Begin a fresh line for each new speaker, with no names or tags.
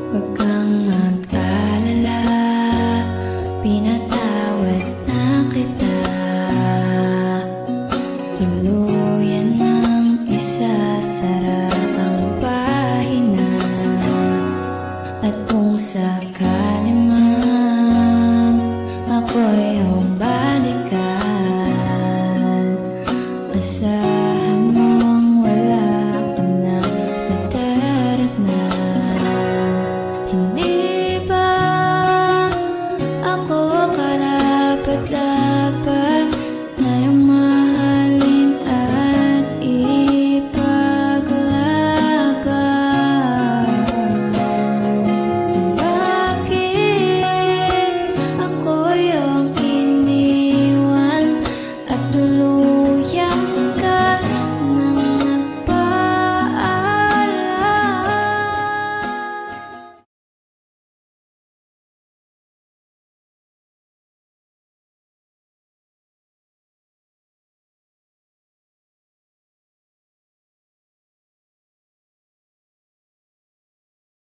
Huwag kang mag-alala, pinatawad na kita. Tuluyan ng isasara ang pahina. At kung sakali man ako'y humbay,